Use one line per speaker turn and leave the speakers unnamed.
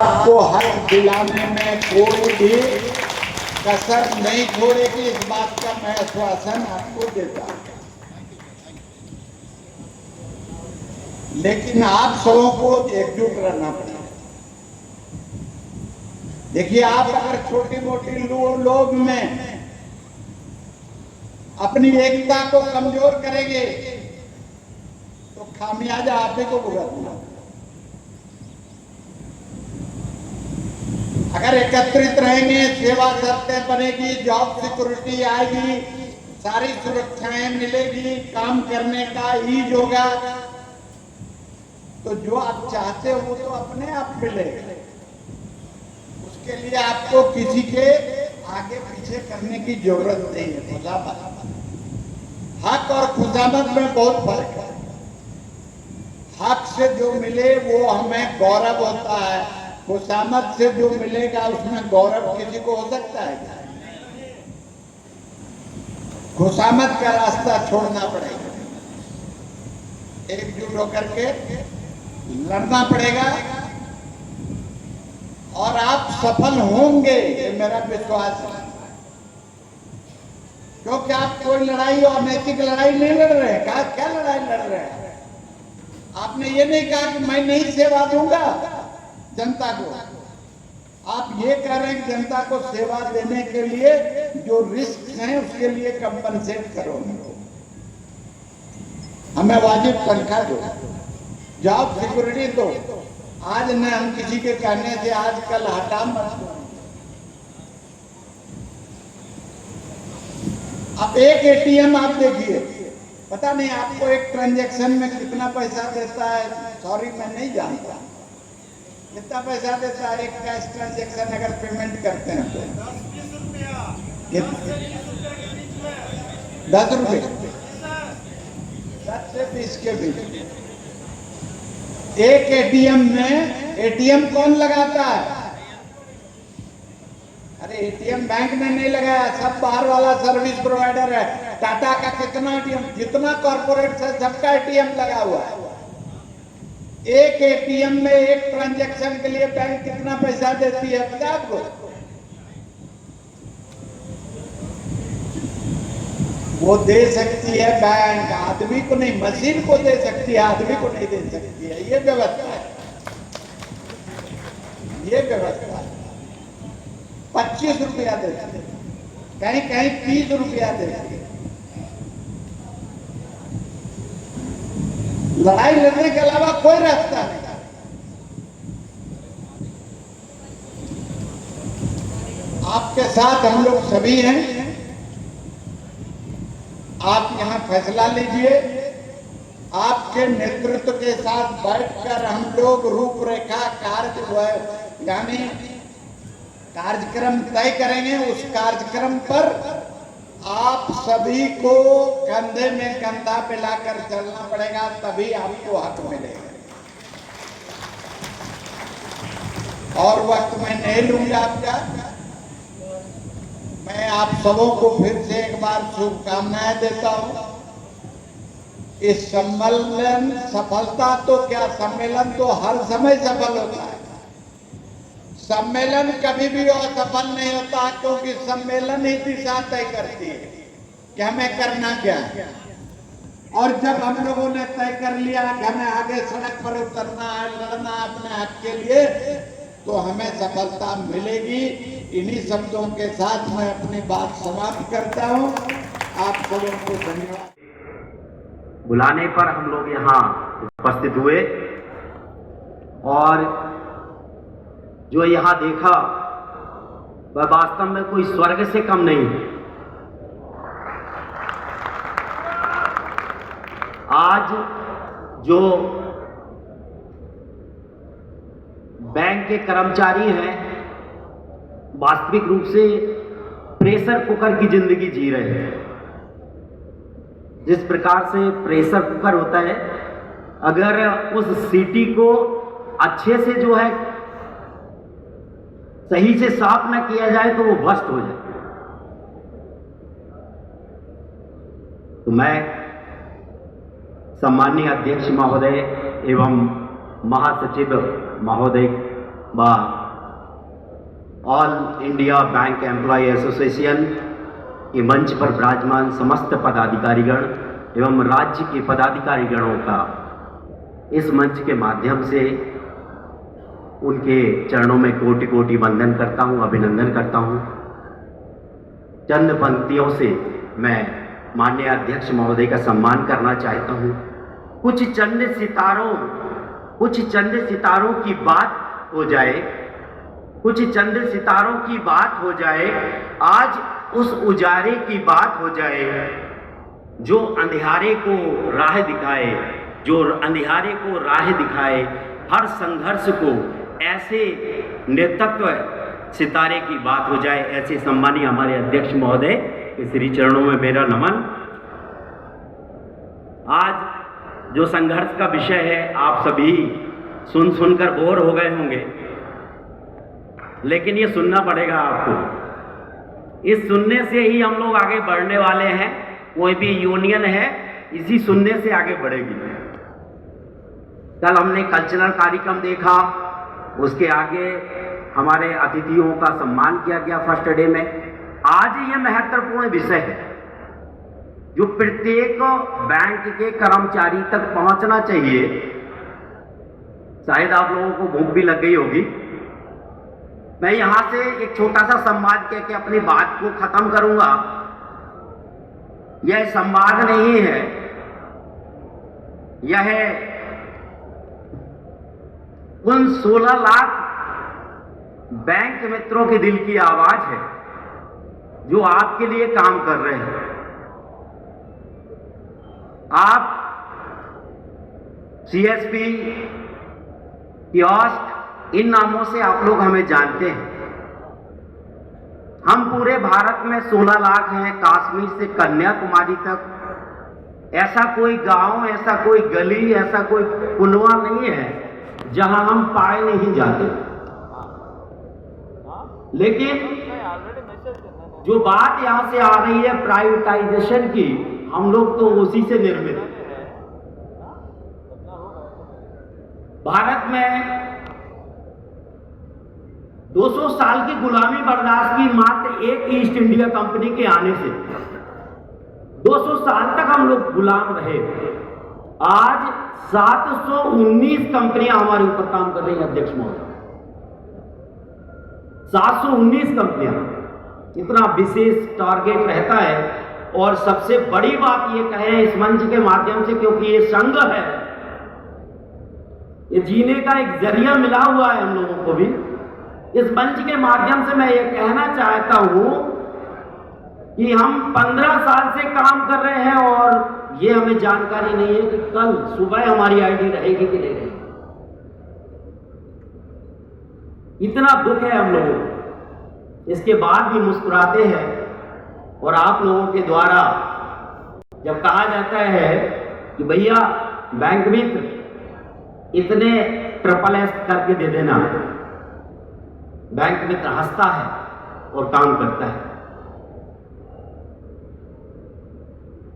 आपको हक दिलाने में कोई भी कसर नहीं छोड़ेगी, इस बात का मैं आश्वासन आपको देता हूं। लेकिन आप सबों को एकजुट रहना पड़ेगा। देखिए, आप अगर छोटी मोटी लोग में अपनी एकता को कमजोर करेंगे तो खामियाजा आप ही को भुगतना। अगर एकत्रित रहेंगे, सेवा शर्तें बनेगी, जॉब सिक्योरिटी आएगी, सारी सुरक्षाएं मिलेगी, काम करने का ईज होगा, तो जो आप चाहते हो वो तो अपने आप मिलेगा। उसके लिए आपको किसी के आगे पीछे करने की जरूरत नहीं है। खुशामद, हक और खुशामद में बहुत फर्क है। हक से जो मिले वो हमें गौरव होता है, खुशामद से जो मिलेगा उसमें गौरव किसी को हो सकता है? खुशामद का रास्ता छोड़ना पड़ेगा, एकजुट होकर के लड़ना पड़ेगा और आप सफल होंगे, ये मेरा विश्वास है। क्योंकि आप कोई लड़ाई और नैतिक लड़ाई नहीं लड़ रहे हैं। कहा क्या लड़ाई लड़ रहे हैं? आपने ये नहीं कहा कि मैं नहीं सेवा दूंगा जनता को। आप ये कह रहे हैं कि जनता को सेवा देने के लिए जो रिस्क हैं उसके लिए कंपनसेट करो, हमें वाजिब तनख्वाह दो, जॉब सिक्योरिटी दो। आज न हम किसी के कहने से आज कल हटा मत दो। अब एक एटीएम आप देखिए, पता नहीं आपको एक ट्रांजैक्शन में कितना पैसा देता है, सॉरी मैं नहीं जानता कितना पैसा देता है एक कैश ट्रांजैक्शन अगर पेमेंट करते हैं तो 10 रुपए 10 से 20 के बीच। एक एटीएम में एटीएम कौन लगाता है? अरे एटीएम बैंक ने नहीं लगाया, सब बाहर वाला सर्विस प्रोवाइडर है। टाटा का कितना एटीएम, जितना कॉर्पोरेट है सबका एटीएम लगा हुआ है। एक एटीएम में एक ट्रांजैक्शन के लिए बैंक कितना पैसा देती है पता आपको? वो दे सकती है बैंक, आदमी को नहीं, मशीन को दे सकती है, आदमी को नहीं दे सकती है। ये व्यवस्था है, ये व्यवस्था है। 25 रुपया देती है, कहीं कहीं 30 रुपया देती है। लड़ाई लड़ने के अलावा कोई रास्ता नहीं। आपके साथ हम लोग सभी हैं, आप यहां फैसला लीजिए। आपके नेतृत्व के साथ बैठकर हम लोग रूपरेखा यानी कार्यक्रम तय करेंगे। उस कार्यक्रम पर आप सभी को कंधे में कंधा मिलाकर चलना पड़ेगा, तभी आपको हक मिलेगा। और वक्त मैं नहीं लूंगा आपका। मैं आप सबों को फिर से एक बार शुभकामनाएं देता हूं। इस सम्मेलन सफलता तो क्या, सम्मेलन तो हर समय सफल होता है। सम्मेलन कभी भी असफल नहीं होता, क्योंकि सम्मेलन ही दिशा तय करती है कि हमें करना क्या है। और जब हम लोगों ने तय कर लिया कि हमें आगे सड़क पर उतरना है, लड़ना अपने हक के लिए, तो हमें सफलता मिलेगी। इन्हीं शब्दों के साथ मैं अपनी बात समाप्त करता हूं। आप सबों को धन्यवाद।
बुलाने पर हम लोग यहाँ उपस्थित हुए और जो यहाँ देखा वह वास्तव में कोई स्वर्ग से कम नहीं है। आज जो बैंक के कर्मचारी हैं वास्तविक रूप से प्रेशर कुकर की जिंदगी जी रहे हैं। जिस प्रकार से प्रेशर कुकर होता है, अगर उस सीटी को अच्छे से जो है सही से साफ न किया जाए तो वो भ्रष्ट हो जाए। तो मैं सम्माननीय अध्यक्ष महोदय एवं महासचिव महोदय बा all India bank employ association के मंच पर विराजमान समस्त पदाधिकारीगण एवं राज्य के पदाधिकारीगणों का इस मंच के माध्यम से उनके चरणों में कोटि कोटि वंदन करता हूं, अभिनंदन करता हूं। चंद पंक्तियों से मैं माननीय अध्यक्ष महोदय का सम्मान करना चाहता हूं। कुछ चंद सितारों की बात हो जाए, कुछ चंद सितारों की बात हो जाए, आज उस उजारे की बात हो जाए जो अंधियारे को राह दिखाए, जो अंधियारे को राह दिखाए, हर संघर्ष को ऐसे नेतृत्व सितारे की बात हो जाए। ऐसे सम्मानीय हमारे अध्यक्ष महोदय के श्री चरणों में मेरा नमन। आज जो संघर्ष का विषय है आप सभी सुनकर बोर हो गए होंगे, लेकिन ये सुनना पड़ेगा आपको। इस सुनने से ही हम लोग आगे बढ़ने वाले हैं। कोई भी यूनियन है इसी सुनने से आगे बढ़ेगी। कल हमने कल्चरल कार्यक्रम देखा, उसके आगे हमारे अतिथियों का सम्मान किया गया फर्स्ट डे में। आज ये महत्वपूर्ण विषय है जो प्रत्येक बैंक के कर्मचारी तक पहुंचना चाहिए। शायद आप लोगों को भूख भी लग गई होगी। मैं यहां से एक छोटा सा संवाद कह के अपनी बात को खत्म करूंगा। यह संवाद नहीं है, यह उन 16 लाख बैंक मित्रों के दिल की आवाज है जो आपके लिए काम कर रहे हैं। आप CSP, कियोस्क, इन नामों से आप लोग हमें जानते हैं। हम पूरे भारत में 16 लाख हैं, कश्मीर से कन्याकुमारी तक। ऐसा कोई गांव, ऐसा कोई गली, ऐसा कोई कुनवा नहीं है जहां हम पाए नहीं जाते। लेकिन जो बात यहां से आ रही है प्राइवेटाइजेशन की, हम लोग तो उसी से निर्मित हैं। भारत में 200 साल की गुलामी बर्दाश्त की मात्र एक ईस्ट इंडिया कंपनी के आने से 200 साल तक हम लोग गुलाम रहे। आज 719 कंपनियां हमारे ऊपर काम कर रही हैं अध्यक्ष महोदय। 719 कंपनियां, इतना विशेष टारगेट रहता है। और सबसे बड़ी बात ये कहें इस मंच के माध्यम से, क्योंकि ये संघ है, ये जीने का एक जरिया मिला हुआ है हम लोगों को भी। इस मंच के माध्यम से मैं ये कहना चाहता हूं कि हम 15 साल से काम कर रहे हैं और ये हमें जानकारी नहीं है कि कल सुबह हमारी आईडी रहेगी कि नहीं रहेगी। इतना दुख है हम लोगों को, इसके बाद भी मुस्कुराते हैं। और आप लोगों के द्वारा जब कहा जाता है कि भैया बैंक मित्र इतने SSS करके दे देना, बैंक मित्र हंसता है और काम करता है।